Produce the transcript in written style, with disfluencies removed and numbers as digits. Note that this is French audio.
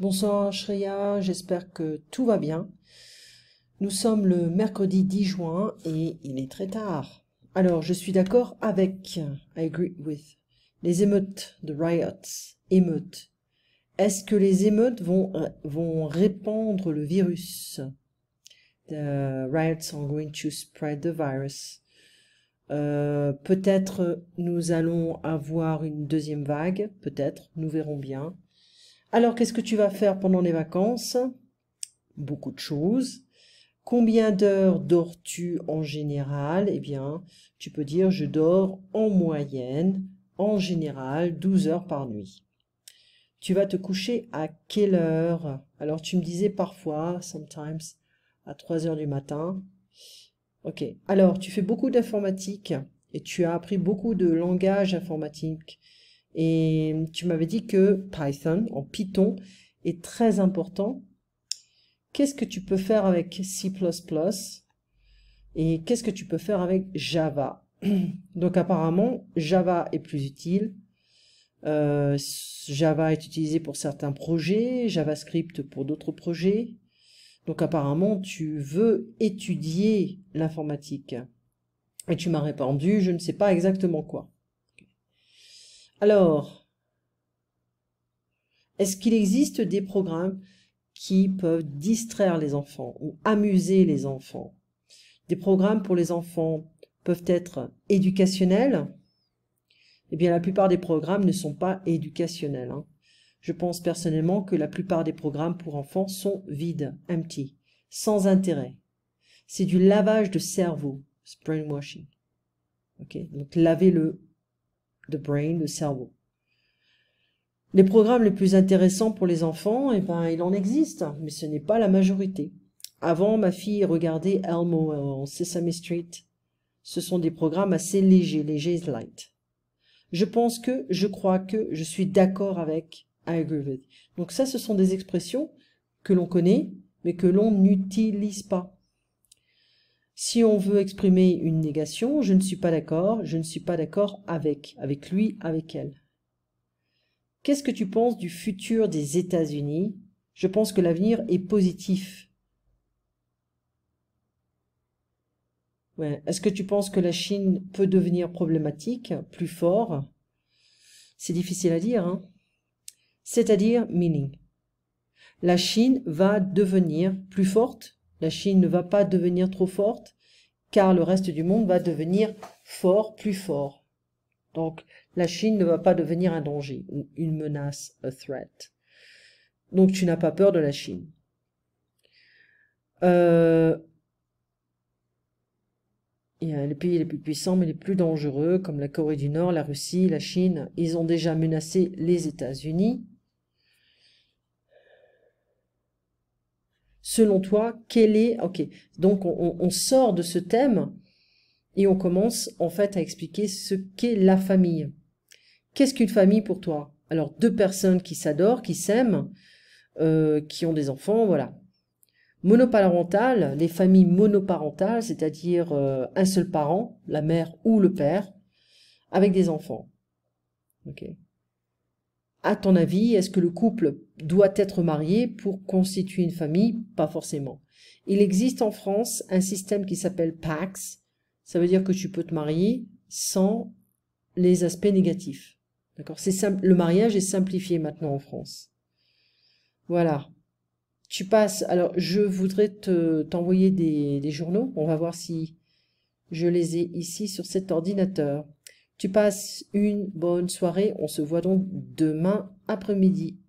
Bonsoir Shreya, j'espère que tout va bien. Nous sommes le mercredi 10 juin et il est très tard. Alors, je suis d'accord avec, I agree with, les émeutes de riots, émeutes. Est-ce que les émeutes vont répandre le virus? The riots are going to spread the virus. Peut-être nous allons avoir une deuxième vague, peut-être, nous verrons bien. Alors, qu'est-ce que tu vas faire pendant les vacances? Beaucoup de choses. Combien d'heures dors-tu en général? Eh bien, tu peux dire je dors en moyenne, en général, 12 heures par nuit. Tu vas te coucher à quelle heure? Alors, tu me disais parfois, sometimes, à 3 heures du matin. Ok. Alors, tu fais beaucoup d'informatique et tu as appris beaucoup de langage informatique. Et tu m'avais dit que Python, en Python, est très important. Qu'est-ce que tu peux faire avec C++ et qu'est-ce que tu peux faire avec Java? Donc apparemment, Java est plus utile. Java est utilisé pour certains projets, JavaScript pour d'autres projets. Donc apparemment, tu veux étudier l'informatique. Et tu m'as répondu, je ne sais pas exactement quoi. Alors, est-ce qu'il existe des programmes qui peuvent distraire les enfants ou amuser les enfants? Des programmes pour les enfants peuvent être éducationnels. Eh bien, la plupart des programmes ne sont pas éducationnels, hein. Je pense personnellement que la plupart des programmes pour enfants sont vides, empty, sans intérêt. C'est du lavage de cerveau, brainwashing. Okay? Donc, laver the brain, le cerveau. Les programmes les plus intéressants pour les enfants, eh ben, il en existe, mais ce n'est pas la majorité. Avant, ma fille regardait Elmo en Sesame Street. Ce sont des programmes assez légers light. Je crois que, je suis d'accord avec, I agree with. Donc ça, ce sont des expressions que l'on connaît, mais que l'on n'utilise pas. Si on veut exprimer une négation, je ne suis pas d'accord avec lui, avec elle. Qu'est-ce que tu penses du futur des États-Unis? Je pense que l'avenir est positif. Ouais. Est-ce que tu penses que la Chine peut devenir problématique, plus fort? C'est difficile à dire, hein? C'est-à-dire, meaning. La Chine va devenir plus forte. La Chine ne va pas devenir trop forte, car le reste du monde va devenir fort, plus fort. Donc, la Chine ne va pas devenir un danger, une menace, a threat. Donc, tu n'as pas peur de la Chine. Il y a les pays les plus puissants, mais les plus dangereux, comme la Corée du Nord, la Russie, la Chine, ils ont déjà menacé les États-Unis. Selon toi, quel est... Ok, donc on sort de ce thème et on commence en fait à expliquer ce qu'est la famille. Qu'est-ce qu'une famille pour toi? Alors, deux personnes qui s'adorent, qui s'aiment, qui ont des enfants, voilà. Monoparentales, les familles monoparentales, c'est-à-dire un seul parent, la mère ou le père, avec des enfants. Ok. À ton avis, est-ce que le couple doit être marié pour constituer une famille? Pas forcément. Il existe en France un système qui s'appelle PACS. Ça veut dire que tu peux te marier sans les aspects négatifs. D'accord? C'est simple. Le mariage est simplifié maintenant en France. Voilà. Tu passes. Alors, je voudrais t'envoyer des journaux. On va voir si je les ai ici sur cet ordinateur. Tu passes une bonne soirée. On se voit donc demain après-midi.